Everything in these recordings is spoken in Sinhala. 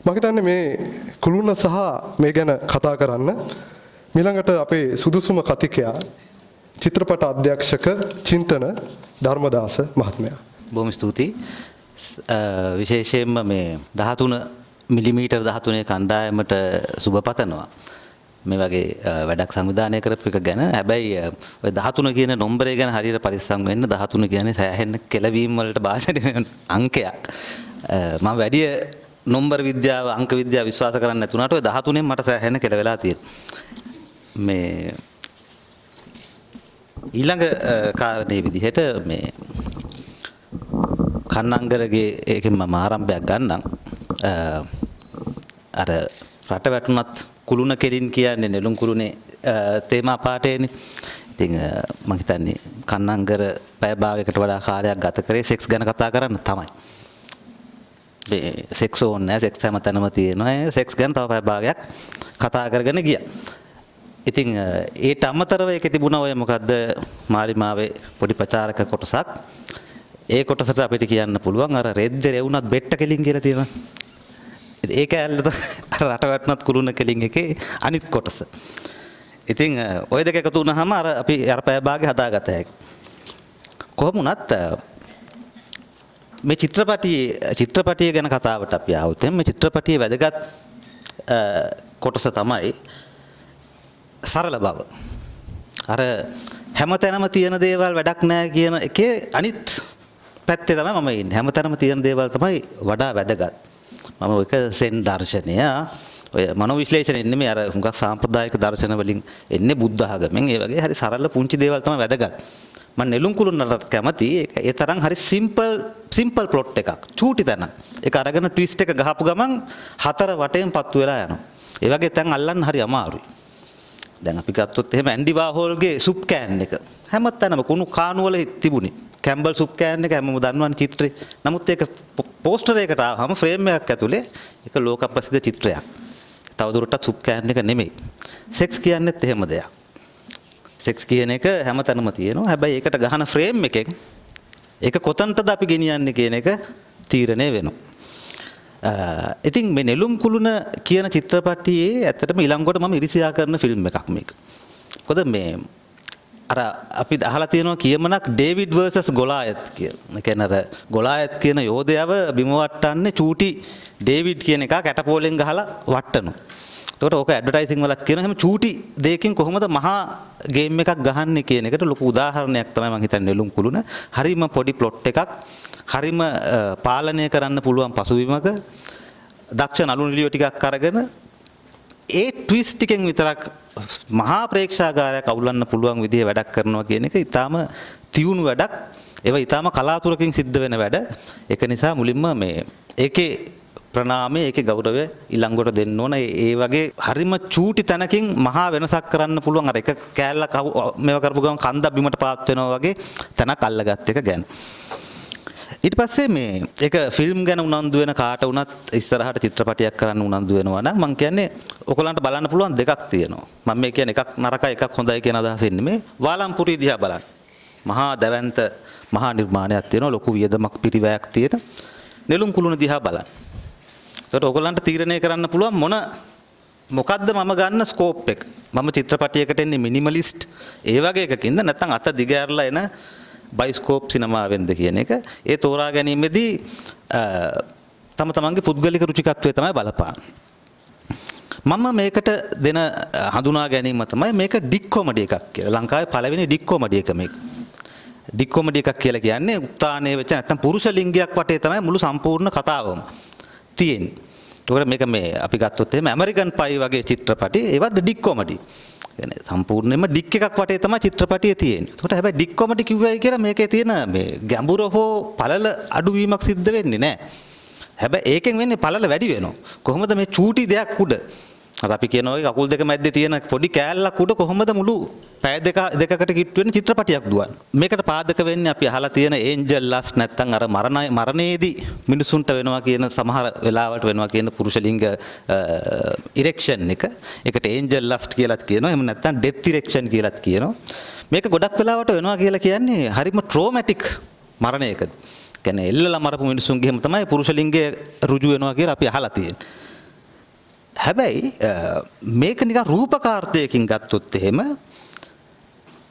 මම හිතන්නේ මේ කුළුණ සහ මේ ගැන කතා කරන්න ඊළඟට අපේ සුදුසුම කතිකයා චිත්‍රපට අධ්‍යක්ෂක චින්තන ධර්මදාස මහත්මයා. බොහොම ස්තුතියි. විශේෂයෙන්ම මේ 13 මිලිමීටර් 13 කණ්ඩායමට සුබ පතනවා. මේ වගේ වැඩක් සංවිධානය කරපු එක ගැන. හැබැයි ඔය 13 කියන නම්බරය ගැන හරියට පරිස්සම් වෙන්න. 13 කියන්නේ සෑහෙන කෙලවීම් වලට භාජනය වෙන අංකයක්. මම වැඩි නම්බර විද්‍යාව අංක විද්‍යාව විශ්වාස කරන්නේ නැතුණාට ඔය 13න් මට සෑහෙන කෙලවෙලා තියෙනවා. මේ ඊළඟ කාරණේ විදිහට මේ කන්නංගරගේ ඒකෙන් මම ආරම්භයක් ගන්නම්. අර රට වැටුණත් කුළුණ කෙලින් කියන්නේ නෙළුම් කුළුණේ තේමා පාටේනේ. ඉතින් මම හිතන්නේ කන්නංගර පැය භාගයකට වඩා කාලයක් ගත කරේ සෙක්ස් ගැන කතා කරන්න තමයි. මේ සෙක්ස් ඕනේ නැහැ, සෙක්ස් හැමතැනම තියෙනවා. ඒ සෙක්ස් ගැන තව පැය භාගයක් කතා කරගෙන ගියා. ඉතින් ඒට අමතරව ඒකේ තිබුණා ඔය මොකද්ද මාලිමාවේ පොඩි ප්‍රචාරක කොටසක්. ඒ කොටසට අපිට කියන්න පුළුවන් අර රෙද්ද රෙවුනත් බෙට්ට කෙලින් කියලා තියෙනවා. ඒක ඇල්ලත අර රට වැටුණත් කුළුණ කෙලින් එකේ අනිත් කොටස. ඉතින් ওই දෙක එකතු වුණාම අර අපි අර පැය භාගේ හදාගත හැකියි. කොහොම වුණත් මේ චිත්‍රපටිය ගැන කතාවට අපි ආවොත් මේ චිත්‍රපටියේ වැදගත් කොටස තමයි සරල බව. අර හැමතැනම තියෙන දේවල් වැඩක් නැහැ කියන එකේ අනිත් පැත්තේ තමයි මම ඉන්නේ. හැමතැනම තියෙන දේවල් තමයි වඩා වැදගත්. මම ඔයක සෙන් දර්ශනය ඔය මනෝවිශ්ලේෂණය නෙමෙයි අර හුඟක් සාම්ප්‍රදායික දර්ශන වලින් එන්නේ බුද්ධ ආගමෙන්. ඒ වගේ හරි සරල පුංචි දේවල් තමයි වැදගත්. මම නෙළුම් කුළුණට කැමති ඒ තරම් හරි සිම්පල් ප්ලොට් එකක්. චූටි තැනක්. ඒක අරගෙන ට්විස්ට් එක ගහපු ගමන් හතර වටේම පත්තු වෙලා යනවා. ඒ වගේ තැන් අල්ලන්න හරි අමාරුයි. දැන් අපි ගත්තොත් එහෙම ඇන්ඩි වාහෝල්ගේ සුප් කෑන් එක හැමතැනම කුණු කාණු වල තිබුණේ. කැම්බල් සුප් කෑන් එක හැමෝම දන්නවනේ චිත්‍රේ. නමුත් ඒක පෝස්ටර් එකකට ආවම ෆ්‍රේම් එකක් ඇතුලේ ඒක ලෝක ප්‍රසිද්ධ චිත්‍රයක්. තවදුරටත් සුප් කෑන් එක නෙමෙයි. සෙක්ස් කියන්නේත් එහෙම දෙයක්. සෙක්ස් කියන එක හැමතැනම තියෙනවා. හැබැයි ඒකට ගහන ෆ්‍රේම් එකෙන් ඒක කොතනටද අපි ගෙනියන්නේ කියන එක තීරණය වෙනවා. ඉතින් මේ නෙළුම් කුළුණ කියන චිත්‍රපටියේ ඇත්තටම ඊළඟට මම ඉරිසියා කරන ෆිල්ම් එකක් මේක. මොකද මේ අර අපි අහලා තියෙනවා කියමනක් ඩේවිඩ් vs ගොලායත් කියලා. ඒ කියන්නේ අර ගොලායත් කියන යෝධයාව බිම වට්ටන්නේ චූටි ඩේවිඩ් කියන එක කැටපෝලෙන් ගහලා වට්ටනවා. එතකොට ඕක ඇඩ්වර්ටයිසින් වලත් කියන හැම චූටි දෙයකින් කොහොමද මහා ගේම් එකක් ගහන්නේ කියන එකට ලොකු උදාහරණයක් තමයි මම හිතන්නේ නෙළුම් කුළුණ. හරිම පොඩි ප්ලොට් එකක්. හරිම පාලනය කරන්න පුළුවන් පසුබිමක දක්ෂ නළු නිළියෝ ටිකක් අරගෙන ඒ ට්විස්ට් ටිකෙන් විතරක් මහා ප්‍රේක්ෂාගාරයක් අවුලන්න පුළුවන් විදිහේ වැඩක් කරනවා කියන එක ඊටාම තියුණු වැඩක්. ඒවා ඊටාම කලාතුරකින් සිද්ධ වෙන වැඩ. ඒක නිසා මුලින්ම මේ ඒකේ ප්‍රණාමය ඒකේ ගෞරවය ඊළඟට දෙන්න ඕන. ඒ වගේ හරිම චූටි තැනකින් මහා වෙනසක් කරන්න පුළුවන්. අර එක කෑල්ලක් මේව කරපු ගමන් කන්දක් බිමට පාත් වෙනවා වගේ තැනක් අල්ලගත් එක ගැන. ඊට පස්සේ මේ ඒක ෆිල්ම් ගැන උනන්දු වෙන කාට වුණත් ඉස්සරහට චිත්‍රපටයක් කරන්න උනන්දු වෙනවා නම් මම කියන්නේ ඔයගලන්ට බලන්න පුළුවන් දෙකක් තියෙනවා. මම මේ කියන්නේ එකක් නරකයි එකක් හොඳයි කියන අදහසින් නෙමෙයි. වාලම්පුරි දිහා බලන්න. මහා දැවැන්ත මහා නිර්මාණයක් තියෙනවා. ලොකු වියදමක් පිරිවැයක් තියෙන නෙළුම් කුළුණ දිහා බලන්න. ඒකට ඔයගලන්ට තීරණය කරන්න පුළුවන් මොකද්ද මම ගන්න ස්කෝප් එක. මම චිත්‍රපටයකට එන්නේ මිනිමලිස්ට් ඒ වගේ එකකින්ද නැත්නම් අත දිග ඇරලා එන බයිස්කෝප් සිනමාවෙන්ද කියන එක. ඒ තෝරා ගැනීමේදී තම තමන්ගේ පුද්ගලික රුචිකත්වය තමයි බලපාන්නේ. මම මේකට දෙන හඳුනා ගැනීම තමයි මේක ඩික් කොමඩි එකක් කියලා. ලංකාවේ පළවෙනි ඩික් කොමඩි එක මේක. ඩික් කොමඩි එකක් කියලා කියන්නේ උත්තානයේ වෙච්ච නැත්නම් පුරුෂ ලිංගයක් වටේ තමයි මුළු සම්පූර්ණ කතාවම තියෙන්නේ. ඒකට මේක මේ අපි ගත්තොත් එහෙම ඇමරිකන් පයි වගේ චිත්‍රපටි ඒවත් ඩික් කොමඩි. කියන්නේ සම්පූර්ණයෙන්ම ඩික් එකක් වටේ තමයි චිත්‍රපටිය තියෙන්නේ. ඒකට හැබැයි ඩික් කොමඩි කිව්වයි කියලා මේකේ තියෙන මේ ගැඹුර හෝ පළල අඩුවීමක් සිද්ධ වෙන්නේ නැහැ. හැබැයි ඒකෙන් වෙන්නේ පළල වැඩි වෙනවා. කොහොමද මේ චූටි දෙයක් උඩ අර අපි කියන ඔය කකුල් දෙක මැද්දේ තියෙන පොඩි කෑල්ලක් උඩ කොහොමද මුළු පැය දෙකකට කිට්ටු වෙන චිත්‍රපටියක් දුවන්නේ. මේකට පාදක වෙන්නේ අපි අහලා තියෙන ඒන්ජල් ලස්ට් නැත්නම් අර මරණයේදී මිනිසුන්ට වෙනවා කියන සමහර වෙලාවට වෙනවා කියන පුරුෂ ලිංග ඉරෙක්ෂන් එක. ඒකට ඒන්ජල් ලස්ට් කියලාත් කියනවා. එහෙම නැත්නම් ඩෙත් ඉරෙක්ෂන් කියලාත් කියනවා. මේක ගොඩක් වෙලාවට වෙනවා කියලා කියන්නේ හරිම ට්‍රෝමැටික් මරණයකදී. කියන්නේ එල්ලලා මරපු මිනිසුන්ගේ හැම තමයි පුරුෂ ලිංගය ඍජු වෙනවා කියලා අපි අහලා තියෙන්නේ. හැබැයි මේක නිකන් රූපකාර්ථයකින් ගත්තොත් එහෙම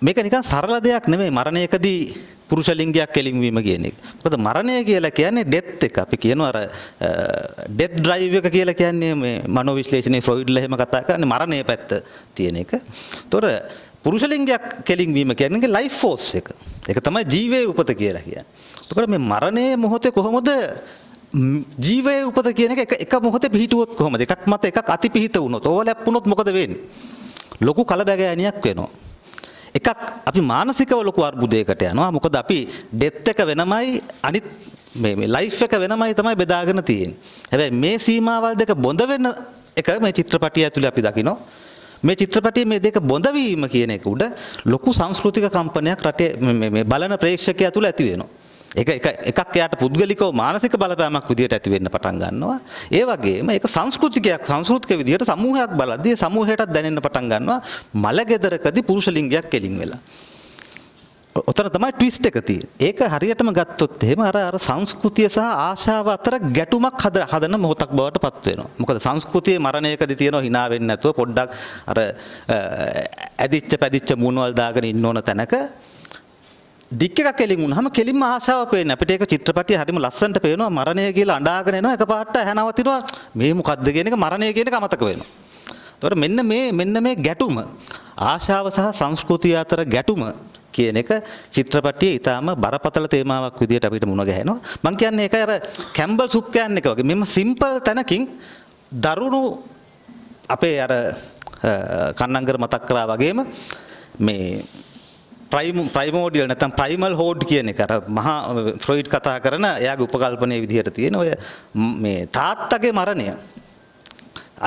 මේක නිකන් සරල දෙයක් නෙමෙයි මරණයකදී පුරුෂ ලිංගයක් කෙලින්වීම කියන එක. මොකද මරණය කියලා කියන්නේ ඩෙත් එක. අපි කියනවා අර ඩෙත් ඩ්‍රයිව් එක කියලා කියන්නේ මේ මනෝවිශ්ලේෂණයේ ෆ්‍රොයිඩ්ලා එහෙම කතා කරන්නේ මරණයේ පැත්ත තියෙන එක. ඒතොර පුරුෂ ලිංගයක් කෙලින්වීම කියන්නේ ලයිෆ් ෆෝස් එක. ඒක තමයි ජීවයේ උපත කියලා කියන්නේ. ඒතකොට මේ මරණයේ මොහොතේ කොහොමද ජීවයේ උපත කියන එක මොහොතේ පිහිටුවොත් කොහොමද? එකක් මත එකක් අති පිහිට වුණොත් ඕවලැප් වුණොත් මොකද වෙන්නේ? ලොකු කලබගෑනියක් වෙනවා. එකක් අපි මානසිකව ලොකු අර්බුදයකට යනවා. මොකද අපි ඩෙත් එක වෙනමයි අනිත් මේ ලයිෆ් එක වෙනමයි තමයි බෙදාගෙන තියෙන්නේ. හැබැයි මේ සීමාවල් දෙක බොඳ වෙන එක මේ චිත්‍රපටිය ඇතුලේ අපි දකිනවා. මේ චිත්‍රපටියේ මේ දෙක බොඳ වීම කියන එක උඩ ලොකු සංස්කෘතික කම්පනයක් රටේ මේ බලන ප්‍රේක්ෂකයා තුල ඇති වෙනවා. එකක් එයාට පුද්ගලිකව මානසික බලපෑමක් විදියට ඇති වෙන්න පටන් ගන්නවා. ඒ වගේම ඒක සංස්කෘතික විදියට සමූහයක් බලද්දී සමූහයටත් දැනෙන්න පටන් ගන්නවා මලගෙදරකදී පුරුෂ ලිංගයක් කෙලින් වෙලා. ඔතන තමයි ට්විස්ට් එක තියෙන්නේ. ඒක හරියටම ගත්තොත් එහෙම අර සංස්කෘතිය සහ ආශාව අතර ගැටුමක් හදන මොහොතක් බවට පත් වෙනවා. මොකද සංස්කෘතියේ මරණයකදී තියෙනවා hina වෙන්නේ නැතුව පොඩ්ඩක් අර ඇදිච්ච පැදිච්ච මූණවල් දාගෙන ඉන්න ඕන තැනක ඩික් එකක් කෙලින් වුණාම කෙලින්ම ආශාව පේන්නේ. අපිට ඒක චිත්‍රපටිය හරිම ලස්සනට පේනවා. මරණය කියලා අඬාගෙන එනවා. එකපාරට ඇහැනවතිනවා. මේ මොකද්ද කියන එක මරණය කියන එක අමතක වෙනවා. ඒතකොට මෙන්න මේ ගැටුම ආශාව සහ සංස්කෘතිය අතර ගැටුම කියන එක චිත්‍රපටියේ ඊටාම බරපතල තේමාවක් විදියට අපිට මුණ ගැහෙනවා. මම කියන්නේ ඒක අර කැම්බල් සුප් කෑන් එක වගේ. මෙන්න සිම්පල් තැනකින් දරුණු අපේ අර කන්නංගර මතක් කරා වගේම මේ ප්‍රයිමෝඩියල් නැත්නම් ප්‍රයිමල් හෝඩ් කියන එක අර මහා ෆ්‍රොයිඩ් කතා කරන එයාගේ උපකල්පනයේ විදිහට තියෙන ඔය මේ තාත්තගේ මරණය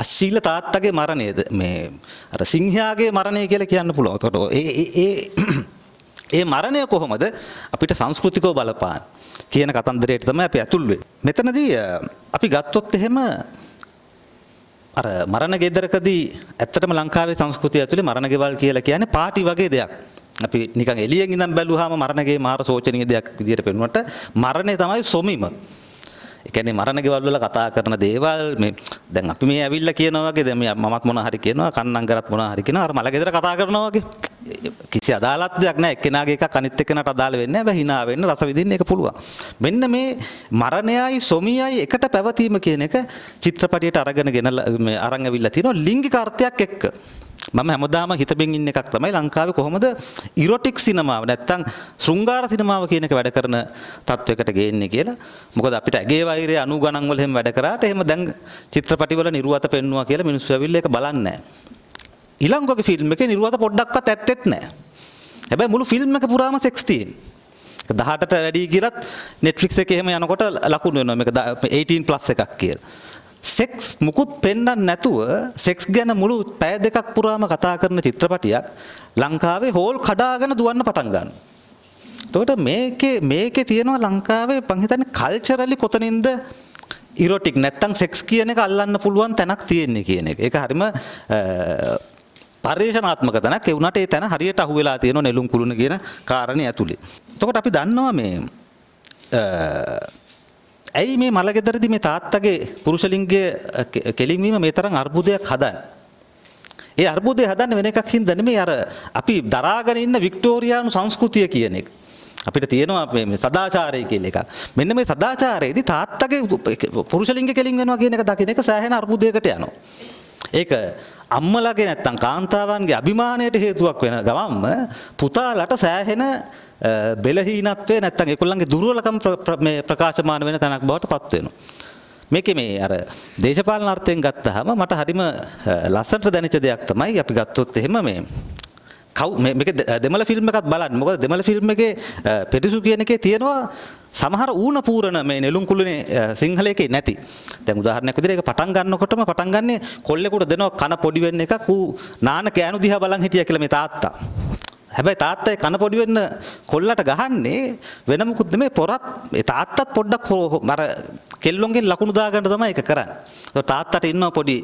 අශීල තාත්තගේ මරණයද මේ අර සිංහයාගේ මරණය කියලා කියන්න පුළුවන්. එතකොට ඒ මරණය කොහොමද අපිට සංස්කෘතිකව බලපාන කියන කතන්දරයට තමයි අපි ඇතුල් වෙන්නේ. මෙතනදී අපි ගත්තොත් එහෙම අර මරණ ගෙදරකදී ඇත්තටම ලංකාවේ සංස්කෘතිය ඇතුලේ මරණ ගෙවල් කියලා කියන්නේ පාටි වගේ දෙයක්. අපි නිකන් එළියෙන් ඉඳන් බැලුවාම මරණගේ මාර සෝචනීය දෙයක් විදියට පෙනුනට මරණය තමයි සොමිම. ඒ කියන්නේ මරණ ගෙවල් වල කතා කරන දේවල් මේ දැන් අපි මේ ඇවිල්ලා කියනවා වගේ දැන් මමත් මොනවා හරි කියනවා කන්නංගරත් මොනවා හරි කියනවා අර මල ගෙදර කතා කරනවා වගේ කිසි අදාළත්වයක් නැහැ. එක්කෙනාගේ එකක් අනිත් එක්කෙනාට අදාළ වෙන්නේ නැහැ. හැබැයි hina වෙන්න රස විඳින්න ඒක පුළුවන්. මෙන්න මේ මරණයයි සොමියයි එකට පැවතීම කියන එක චිත්‍රපටියට අරගෙන මේ අරන් ඇවිල්ලා තියෙනවා ලිංගික අර්ථයක් එක්ක. මම හැමදාම හිතමින් ඉන්න එකක් තමයි ලංකාවේ කොහොමද ඉරොටික් සිනමාව නැත්තම් ශෘංගාර සිනමාව කියන එක වැඩ කරන තත්වයකට ගේන්නේ කියලා. මොකද අපිට ඇගේ වෛරය 90 ගණන් වල එහෙම වැඩ කරාට එහෙම දැන් චිත්‍රපටිවල නිර්වත පෙන්නුවා කියලා මිනිස්සු ඇවිල්ලා ඒක බලන්නේ නැහැ. ඊළඟගේ ෆිල්ම් එකේ නිර්වත පොඩ්ඩක්වත් ඇත්තෙත් නැහැ. හැබැයි මුළු ෆිල්ම් එක පුරාම සෙක්ස් තියෙන. 18ට වැඩි ගිරත් Netflix එකේ එහෙම යනකොට ලකුණු වෙනවා මේක 18+ එකක් කියලා. සෙක්ස් මුකුත් පෙන්වන්න නැතුව සෙක්ස් ගැන මුළු පැය දෙකක් පුරාම කතා කරන චිත්‍රපටියක් ලංකාවේ හෝල් කඩාගෙන දුවන්න පටන් ගන්නවා. එතකොට මේකේ තියෙනවා ලංකාවේ මං හිතන්නේ කල්චරලි කොතනින්ද ඉරොටික් නැත්තම් සෙක්ස් කියන එක අල්ලන්න පුළුවන් තැනක් තියෙන්නේ කියන එක. ඒක හරිම පරිශනාත්මක තැනක්. ඒ වුණාට ඒ තැන හරියට අහු වෙලා තියෙනවා නෙළුම් කුළුණ කියන කාරණේ ඇතුලේ. එතකොට අපි දන්නවා මේ ඇයි මේ මලගෙදරදී මේ තාත්තගේ පුරුෂ ලිංගයේ කෙලින්වීම මේ තරම් අර්බුදයක් හදන්නේ? ඒ අර්බුදය හදන්න වෙන එකක් හින්දා නෙමෙයි අර අපි දරාගෙන ඉන්න වික්ටෝරියානු සංස්කෘතිය කියන එක. අපිට තියෙනවා මේ සදාචාරය කියලා එකක්. මෙන්න මේ සදාචාරයේදී තාත්තගේ පුරුෂ ලිංග කෙලින් වෙනවා කියන එක දකින්න එක සෑහෙන අර්බුදයකට යනවා. ඒක අම්මලාගේ නැත්තම් කාන්තාවන්ගේ අභිමානයට හේතුවක් වෙන ගමන්ම පුතාලට සෑහෙන බෙලහීනත්වය නැත්තම් ඒගොල්ලන්ගේ දුර්වලකම් මේ ප්‍රකාශමාන වෙන තැනක් බවට පත් වෙනවා. මේකේ මේ අර දේශපාලන අර්ථයෙන් ගත්තාම මට හරිම ලස්සනට දැනෙච්ච දෙයක් තමයි අපි ගත්තොත් එහෙම මේක දෙමළ ෆිල්ම් එකක් බලන්න. මොකද දෙමළ ෆිල්ම් එකේ පෙරිසු කියන එකේ තියෙනවා සමහර ඌණ පූරණ මේ නෙළුම් කුළුනේ සිංහලයේ නැති. දැන් උදාහරණයක් විදිහට ඒක පටන් ගන්නකොටම පටන් ගන්නේ කොල්ලෙකුට දෙනවා කන පොඩි වෙන්න එකක් ඌ නාන කෑනු දිහා බලන් හිටියා කියලා මේ තාත්තා. හැබැයි තාත්තා කන පොඩි වෙන්න කොල්ලට ගහන්නේ වෙන මොකුත් නෙමෙයි පොරත් ඒ තාත්තත් පොඩ්ඩක් අර කෙල්ලොන්ගෙන් ලකුණු දාගන්න තමයි ඒක කරන්නේ. ඒක තාත්තට ඉන්නවා පොඩි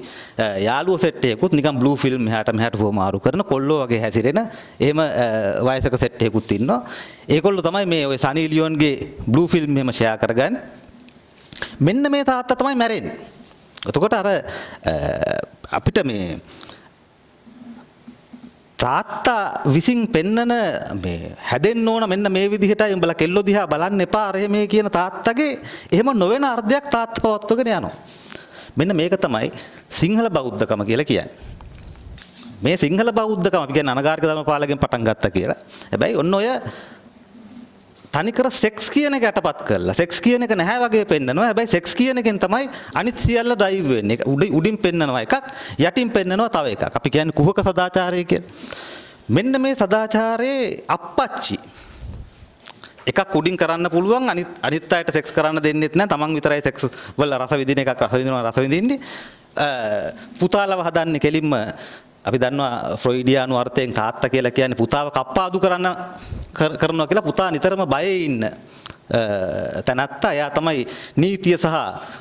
යාළුවෝ සෙට් එකකුත් නිකන් බ්ලූ ෆිල්ම් එහාට මෙහාට මාරු කරන කොල්ලෝ වගේ හැසිරෙන එහෙම වයසක සෙට් එකකුත් ඉන්නවා. ඒගොල්ලෝ තමයි මේ ඔය සනී ලියොන්ගේ බ්ලූ ෆිල්ම් එහෙම ෂෙයා කරගන්නේ. මෙන්න මේ තාත්තා තමයි මැරෙන්නේ. එතකොට අර අපිට මේ තාත්තා විසින් පෙන්නන මේ හැදෙන්න ඕන මෙන්න මේ විදිහටයි උඹලා කෙල්ලෝ දිහා බලන්න එපා අර මේ කියන තාත්තගේ එහෙම නොවන අර්ධයක් තාත්තා පවත්වගෙන යනවා. මෙන්න මේක තමයි සිංහල බෞද්ධකම කියලා කියන්නේ. මේ සිංහල බෞද්ධකම අපි කියන්නේ අනගාരിക ධර්මපාලගෙන් පටන් ගත්තා කියලා. හැබැයි ඔන්න ඔය තනිකර සෙක්ස් කියන එක යටපත් කරලා සෙක්ස් කියන එක නැහැ වගේ පෙන්නනවා. හැබැයි සෙක්ස් කියන එකෙන් තමයි අනිත් සියල්ල ඩ්‍රයිව් වෙන්නේ. උඩින් පෙන්නනවා එකක් යටින් පෙන්නනවා තව එකක්. අපි කියන්නේ කුහක සදාචාරය කියලා. මෙන්න මේ සදාචාරයේ අප්පච්චි එකක් උඩින් කරන්න පුළුවන් අනිත් අයට සෙක්ස් කරන්න දෙන්නෙත් නැහැ. තමන් විතරයි සෙක්ස් වල රස විඳින එකක් රස විඳින්නේ. පුතාලව හදන්නේ කෙලින්ම අපි දන්නවා ෆ්‍රොයිඩියානු අර්ථයෙන් තාත්තා කියලා කියන්නේ පුතාව කප්පාදු කරනවා කියලා පුතා නිතරම බයේ ඉන්න තැනත්තා. එයා තමයි නීතිය සහ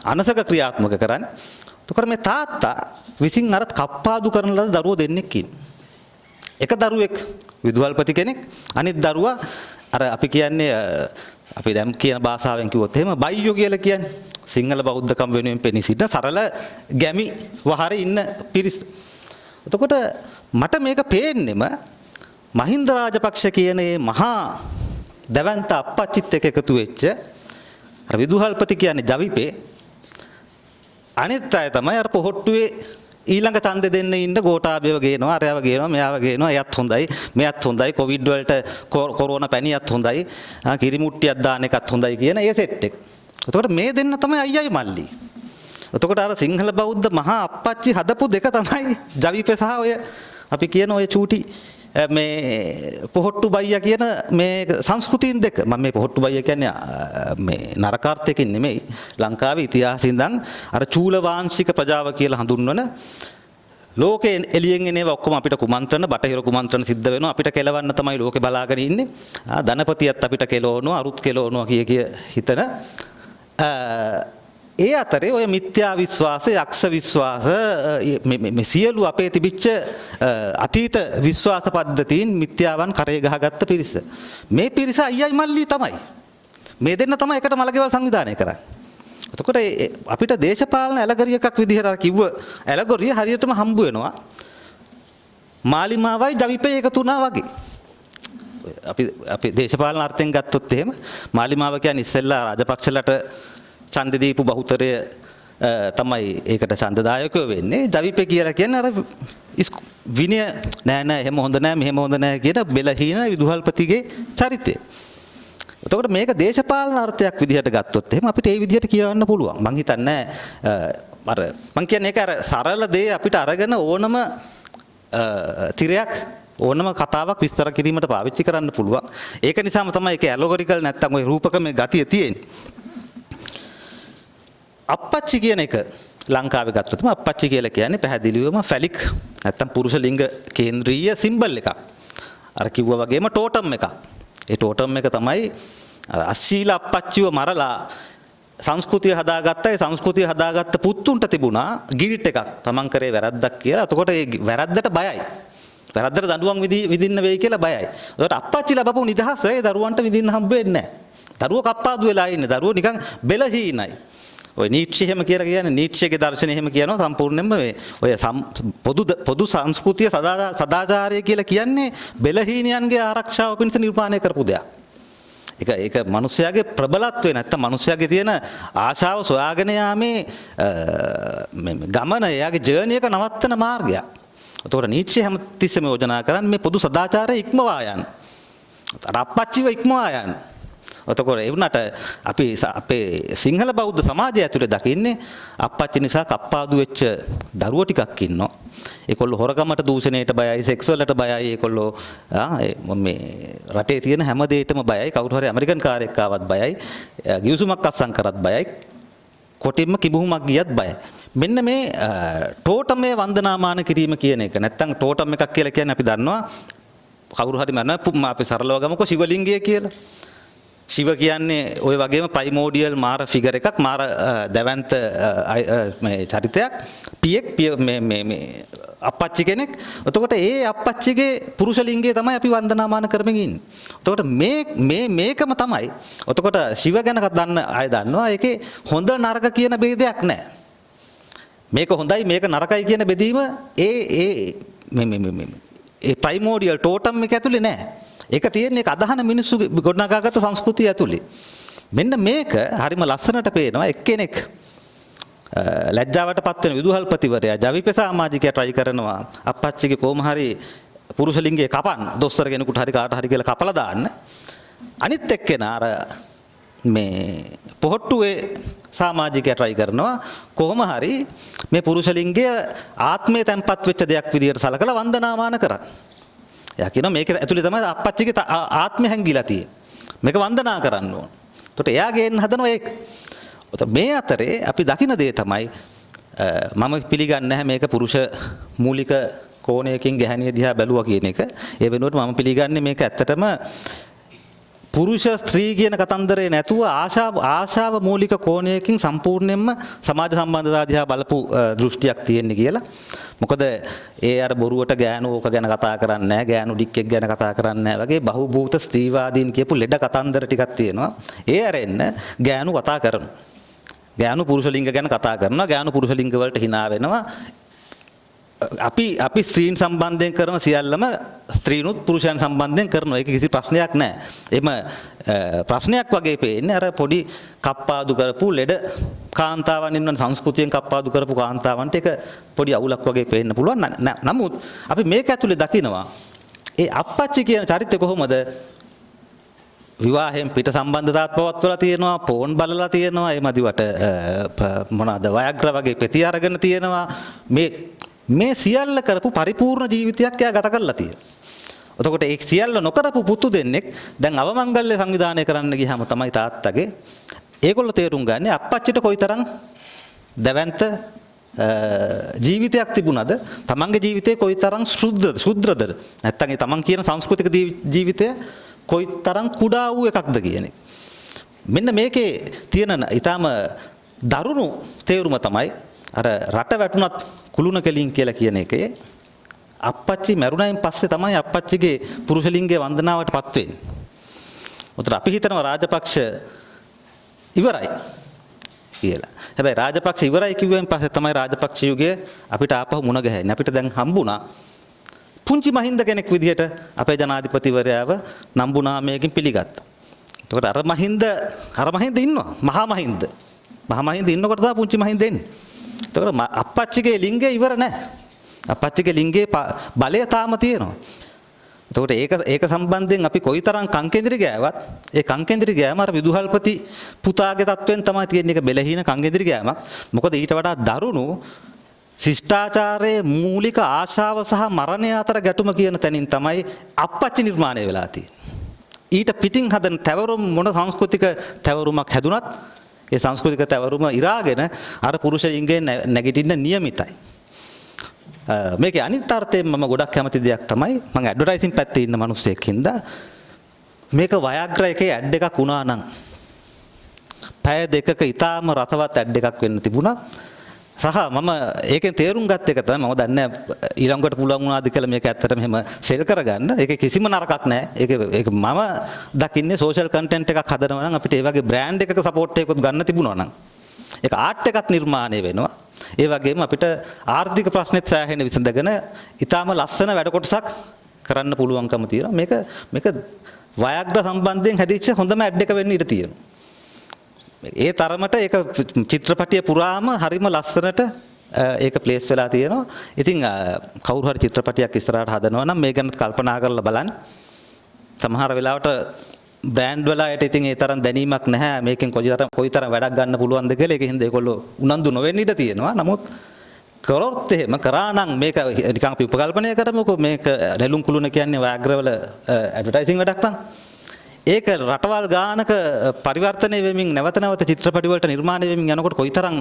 අනසක ක්‍රියාත්මක කරන්නේ. එතකොට මේ තාත්තා විසින් අර කප්පාදු කරන ලද දරුවෝ දෙන්නෙක් ඉන්නේ. එක දරුවෙක් විදුහල්පති කෙනෙක් අනිත් දරුවා අර අපි කියන්නේ අපි දැන් කියන භාෂාවෙන් කිව්වොත් එහෙම බයියෝ කියලා කියන්නේ සිංහල බෞද්ධකම් වෙනුවෙන් පෙනී සිටින සරල ගැමි වහරේ ඉන්න පිරිස. එතකොට මට මේක පේන්නෙම මහින්ද රාජපක්ෂ කියන මේ මහා දවන්ත අප්පච්චිත් එක්ක එකතු වෙච්ච අර විදුහල්පති කියන්නේ ජවිපේ අනිත් අය තමයි අර පොහොට්ටුවේ ඊළඟ ඡන්දෙ දෙන්න ඉන්න ගෝඨාභයව ගේනවා අරයව ගේනවා මෙයාව ගේනවා එයත් හොඳයි මෙයත් හොඳයි කොවිඩ් වලට කොරෝනා පැණියත් හොඳයි කිරිමුට්ටියක් දාන එකත් හොඳයි කියන ඒ සෙට් එක. එතකොට මේ දෙන්න තමයි අයියයි මල්ලි. එතකොට අර සිංහල බෞද්ධ මහා අප්පච්චි හදපු දෙක තමයි ජවිපේ සහ ඔය අපි කියන ඔය චූටි මේ පොහොට්ටු බයියා කියන මේ සංස්කෘතීන් දෙක. මම මේ පොහොට්ටු බයියා කියන්නේ මේ නරකාර්ථයකින් නෙමෙයි. ලංකාවේ ඉතිහාසයේ ඉඳන් අර චූල වාංශික ප්‍රජාව කියලා හඳුන්වන ලෝකේ එළියෙන් එන ඒවා ඔක්කොම අපිට කුමන්ත්‍රණ බටහිර කුමන්ත්‍රණ සිද්ධ වෙනවා. අපිට කෙලවන්න තමයි ලෝකේ බලාගෙන ඉන්නේ. ධනපතියත් අපිට කෙලවනවා අරුත් කෙලවනවා කිය හිතන ඒ අතරේ ඔය මිත්‍යා විශ්වාස යක්ෂ විශ්වාස මේ සියලු අපේ තිබිච්ච අතීත විශ්වාස පද්ධතීන් මිත්‍යාවන් කරේ ගහගත්ත පිරිස. මේ පිරිස අයියයි මල්ලි තමයි. මේ දෙන්න තමයි එකට මලකෙවල් සංවිධානය කරන්නේ. එතකොට අපිට දේශපාලන ඇලගරිය එකක් විදිහට අර කිව්ව ඇලගරිය හරියටම හම්බ වෙනවා. මාලිමාවයි ජවිපේ එකතු වුණා වගේ. අපි දේශපාලන අර්ථයෙන් ගත්තොත් එහෙම මාලිමාව කියන්නේ ඉස්සෙල්ලා රාජපක්ෂලට ඡන්ද දීපු බහුතරය තමයි ඒකට ඡන්දදායකයෝ වෙන්නේ. ජවිපේ කියලා කියන්නේ අර විනය නෑ එහෙම හොඳ නෑ මෙහෙම හොඳ නෑ කියන බෙලහීන විදුහල්පතිගේ චරිතය. එතකොට මේක දේශපාලන අර්ථයක් විදිහට ගත්තොත් එහෙම අපිට ඒ විදිහට කියවන්න පුළුවන්. මං හිතන්නේ අර මං කියන්නේ ඒක අර සරල දේ අපිට අරගෙන ඕනම තිරයක් ඕනම කතාවක් විස්තර කිරීමට පාවිච්චි කරන්න පුළුවන්. ඒක නිසාම තමයි ඒක ඇලොගරිකල් නැත්තම් ওই රූපකමේ ගතිය තියෙන්නේ. අප්පච්චි කියන එක ලංකාවේ ගත්තොත් අප්පච්චි කියලා කියන්නේ පැහැදිලිවම ෆැලික් නැත්තම් පුරුෂ ලිංග කේන්ද්‍රීය සිම්බල් එකක්. අර කිව්වා වගේම ටෝටම් එකක්. ඒ ටෝටම් එක තමයි අශීල අප්පච්චිව මරලා සංස්කෘතිය හදාගත්තා. ඒ සංස්කෘතිය හදාගත්ත පුතුන්ට තිබුණා ගිරිට් එකක්. තමන් කරේ වැරද්දක් කියලා. එතකොට ඒ වැරද්දට බයයි. වැරද්දට දඬුවම් විඳින්න වෙයි කියලා බයයි. ඒකට අප්පච්චි ලැබපු නිදහස ඒ දරුවන්ට විඳින්න හම්බ වෙන්නේ නැහැ. දරුවෝ කප්පාදු වෙලා ඉන්නේ. දරුවෝ නිකන් බෙලහීනයි. ඔය නීට්ෂේ එහෙම කියලා කියන්නේ නීට්ෂේගේ දර්ශනය එහෙම කියනවා සම්පූර්ණයෙන්ම මේ ඔය පොදු සංස්කෘතිය සදාචාරය කියලා කියන්නේ බෙලහීනයන්ගේ ආරක්ෂාව පිණිස නිර්මාණය කරපු දෙයක්. ඒක මිනිස්යාගේ ප්‍රබලත්වය නැත්තම් මිනිස්යාගේ තියෙන ආශාව සොයාගෙන යාමේ ගමන එයාගේ ජර්නි එක නවත්තන මාර්ගයක්. එතකොට නීට්ෂේ හැමතිස්සෙම යෝජනා කරන්නේ මේ පොදු සදාචාරය ඉක්මවා යන්න. අර අප්පච්චිව ඉක්මවා යන්න. එතකොට ඒ වුණාට අපි අපේ සිංහල බෞද්ධ සමාජය ඇතුලේ දකින්නේ අප්පච්චි නිසා කප්පාදු වෙච්ච දරුවෝ ටිකක් ඉන්නවා. ඒගොල්ලෝ හොරකමට දූෂණයට බයයි, සෙක්ස් වලට බයයි. ඒගොල්ලෝ මේ රටේ තියෙන හැම දෙයකටම බයයි. කවුරු හරි ඇමරිකන් කාර්යයක් ආවත් බයයි. ගිවිසුමක් අත්සන් කරත් බයයි. කොටින්ම කිඹුහුමක් ගියත් බයයි. මෙන්න මේ ටෝටමේ වන්දනාමාන කිරීම කියන එක. නැත්තම් ටෝටම් එකක් කියලා කියන්නේ අපි දන්නවා කවුරු හරි මරනවා අපි සරලව ගමුකෝ ශිවලිංගය කියලා. ශිව කියන්නේ ওই වගේම ප්‍රයිමෝඩියල් මාර ෆිගර් එකක් මාර දැවැන්ත මේ චරිතයක් පියෙක් මේ අප්පච්චි කෙනෙක්. එතකොට ඒ අප්පච්චිගේ පුරුෂ ලිංගය තමයි අපි වන්දනාමාන කරමින් ඉන්නේ. එතකොට මේකම තමයි. එතකොට ශිව ගැන දන්න අය දන්නවා ඒකේ හොඳ නරක කියන ભેදයක් නැහැ. මේක හොඳයි මේක නරකයි කියන බෙදීම ඒ ප්‍රයිමෝඩියල් ටෝටම් එක ඇතුලේ නෑ. ඒක තියෙන්නේ ඒක අදහන මිනිස්සු ගොඩනගාගත්ත සංස්කෘතිය ඇතුලේ. මෙන්න මේක හරිම ලස්සනට පේනවා එක්කෙනෙක් ලැජ්ජාවට පත් වෙන විදුහල්පතිවරයා ජවිප සමාජිකයා try කරනවා අප්පච්චිගේ කොහොම හරි පුරුෂ ලිංගයේ කපන්න දොස්තර කෙනෙකුට හරි කාට හරි කියලා කපලා දාන්න. අනිත් එක්කෙනා අර මේ පොහොට්ටුවේ සමාජිකයා try කරනවා කොහොම හරි මේ පුරුෂ ලිංගය ආත්මය තැම්පත් වෙච්ච දෙයක් විදියට සලකලා වන්දනාමාන කරා. එයා කියනවා මේක ඇතුලේ තමයි අප්පච්චිගේ ආත්මය හැංගිලා තියෙන්නේ. මේක වන්දනා කරන්න ඕන. එතකොට එයා ගේන්න හදනවා ඒක. මේ අතරේ අපි දකින දේ තමයි මම පිළිගන්නේ නැහැ මේක පුරුෂ මූලික කෝණයකින් ගැහණිය දිහා බැලුවා කියන එක. ඒ වෙනුවට මම පිළිගන්නේ මේක ඇත්තටම පුරුෂ ස්ත්‍රී කියන කතන්දරේ නැතුව ආශාව මූලික කෝණයකින් සම්පූර්ණයෙන්ම සමාජ සම්බන්ධතාව දිහා බලපු දෘෂ්ටියක් තියෙන්නේ කියලා. මොකද ඒ අර බොරුවට ගෑනු ඕක ගැන කතා කරන්නේ නැහැ, ගෑනු ඩික්කෙක් ගැන කතා කරන්නේ නැහැ වගේ බහුභූත ස්ත්‍රීවාදීන් කියපු ලෙඩ කතන්දර ටිකක් තියෙනවා. ඒ අරෙන්න ගෑනු කතා කරනවා. ගෑනු පුරුෂ ලිංග ගැන කතා කරනවා. ගෑනු පුරුෂ ලිංග වලට hina වෙනවා. අපි ස්ත්‍රීන් සම්බන්ධයෙන් කරන සියල්ලම ස්ත්‍රීනුත් පුරුෂයන් සම්බන්ධයෙන් කරනවා. ඒක කිසි ප්‍රශ්නයක් නැහැ. එම ප්‍රශ්නයක් වගේ පේන්නේ අර පොඩි කප්පාදු කරපු ලෙඩ කාන්තාවන් ඉන්න සංස්කෘතියෙන් කප්පාදු කරපු කාන්තාවන්ට ඒක පොඩි අවුලක් වගේ පේන්න පුළුවන්. නමුත් අපි මේක ඇතුලේ දකිනවා ඒ අප්පච්චි කියන චරිතය කොහොමද විවාහයෙන් පිට සම්බන්ධතාවත් පවත්වලා තියෙනවා, ෆෝන් බලලා තියෙනවා, ඒ මදිවට මොනවාද වයග්‍ර වගේ පෙති අරගෙන තියෙනවා. මේ සියල්ල කරපු පරිපූර්ණ ජීවිතයක් එයා ගත කරලා තියෙනවා. එතකොට ඒ සියල්ල නොකරපු පුතු දෙන්නෙක් දැන් අවමංගල්‍ය සංවිධානය කරන්න ගියාම තමයි තාත්තගේ ඒගොල්ලෝ තේරුම් ගන්නේ අප්පච්චිට කොයිතරම් දැවැන්ත ජීවිතයක් තිබුණාද, තමන්ගේ ජීවිතේ කොයිතරම් ශුද්‍රද නැත්නම් ඒ තමන් කියන සංස්කෘතික ජීවිතය කොයිතරම් කුඩා වූ එකක්ද කියන එක. මෙන්න මේකේ තියෙන ඊටාම දරුණු තේරුම තමයි අර රට වැටුණත් කුළුණ කෙලින් කියලා කියන එකේ අප්පච්චි මැරුණයින් පස්සේ තමයි අප්පච්චිගේ පුරුෂ ලිංගයේ වන්දනාවටපත් වෙන්නේ. උතර අපි හිතනවා රාජපක්ෂ ඉවරයි කියලා. හැබැයි රාජපක්ෂ ඉවරයි කිව්වෙන් පස්සේ තමයි රාජපක්ෂ යුගයේ අපිට ආපහු මුණ ගැහෙන්නේ. අපිට දැන් හම්බුණා පුංචි මහින්ද කෙනෙක් විදිහට අපේ ජනාධිපතිවරයාව නම්බුනාමයකින් පිළිගත්තා. එතකොට අර මහින්ද ඉන්නවා. මහා මහින්ද ඉන්නකොට තමයි පුංචි මහින්ද එන්නේ. එතකොට අප්පච්චිගේ ලිංගය ඉවර නැහැ. අප්පච්චිගේ ලිංගයේ බලය තාම තියෙනවා. එතකොට ඒක සම්බන්ධයෙන් අපි කොයිතරම් කංකෙන්දිරි ගෑවත් ඒ කංකෙන්දිරි ගෑම අර විදුහල්පති පුතාගේ තත්වෙන් තමයි තියෙන එක බෙලහීන කංකෙන්දිරි ගෑමක්. මොකද ඊට වඩා දරුණු ශිෂ්ටාචාරයේ මූලික ආශාව සහ මරණය අතර ගැටුම කියන තැනින් තමයි අප්පච්චි නිර්මාණය වෙලා තියෙන්නේ. ඊට පිටින් හදන තැවරුම් මොන සංස්කෘතික තැවරුමක් හැදුනත් ඒ සංස්කෘතික තැවරුම ඉරාගෙන අර පුරුෂ ලිංගයෙන් නැගිටින්න නියමිතයි. මේකේ අනිත් අර්ථයෙන් මම ගොඩක් කැමති දෙයක් තමයි මම ඇඩ්වර්ටයිසින් පැත්තේ ඉන්න මිනිස්සෙක් හින්දා මේක වයාග්‍ර එකේ ඇඩ් එකක් වුණා නම් පැය දෙකක ඊටාම රසවත් ඇඩ් එකක් වෙන්න තිබුණා. සහ මම ඒකෙන් තේරුම් ගත්ත එක තමයි මම දන්නේ ඊළඟට පුළුවන් වුණාද කියලා මේක ඇත්තටම එහෙම සෙල් කරගන්න. ඒකේ කිසිම නරකක් නැහැ. ඒක මම දකින්නේ සෝෂල් කන්ටෙන්ට් එකක් හදනවා නම් අපිට ඒ වගේ බ්‍රෑන්ඩ් එකක සපෝට් එකක් ගන්න තිබුණා නම් ඒක ආර්ට් එකක් නිර්මාණය වෙනවා. ඒ වගේම අපිට ආර්ථික ප්‍රශ්නෙත් සෑහෙන විසඳගෙන ඊටාම ලස්සන වැඩ කොටසක් කරන්න පුළුවන්කම තියෙනවා. මේක වයාග්‍ර සම්බන්ධයෙන් හැදිච්ච හොඳම ඇඩ් එක වෙන්න ඉඩ තියෙනවා. ඒ තරමට ඒක චිත්‍රපටිය පුරාම හරිම ලස්සනට ඒක ප්ලේස් වෙලා තියෙනවා. ඉතින් කවුරු හරි චිත්‍රපටියක් ඉස්සරහට හදනවා නම් මේ ගැන කල්පනා කරලා බලන්න. සමහර වෙලාවට බ්‍රෑන්ඩ් වලට ඉතින් ඒ තරම් දැනීමක් නැහැ. මේකෙන් කොයිතරම් වැඩක් ගන්න පුළුවන්ද කියලා. ඒකින්ද ඒගොල්ලෝ උනන්දු නොවෙන්න ඉඩ තියෙනවා. නමුත් කරොත් එහෙම කරා නම් මේක නිකන් අපි උපකල්පනය කරමුකෝ. මේක නෙළුම් කුළුණ කියන්නේ ව්‍යාග්‍රවල ඇඩ්වර්ටයිසින් වැඩක් නම් ඒක රටවල් ගානක පරිවර්තනය වෙමින් නැවත නැවත චිත්‍රපටි වලට නිර්මාණය වෙමින් යනකොට කොයිතරම්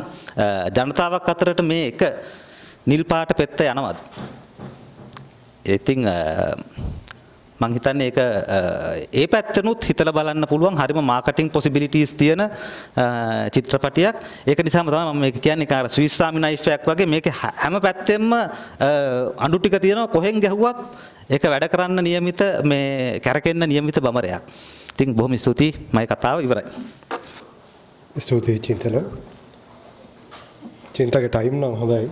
ජනතාවක් අතරට මේ එක නිල් පාට පෙත්ත යනවද? ඉතින් මම හිතන්නේ ඒක ඒ පැත්තනොත් හිතලා බලන්න පුළුවන් හරිම මාකටිං පොසිබිලිටිස් තියෙන චිත්‍රපටියක්. ඒක නිසාම තමයි මම මේක කියන්නේ කාර ස්විස් ආමි නයිෆ් එකක් වගේ මේකේ හැම පැත්තෙම අඬු ටික තියෙනවා. කොහෙන් ගැහුවත් ඒක වැඩ කරන්න නියමිත මේ කැරකෙන්න නියමිත බමරයක්. ඉතින් බොහොම ස්තුතියි. මගේ කතාව ඉවරයි. ස්තුතියි චින්තන. චින්තගේ ටයිම් නම් හොඳයි.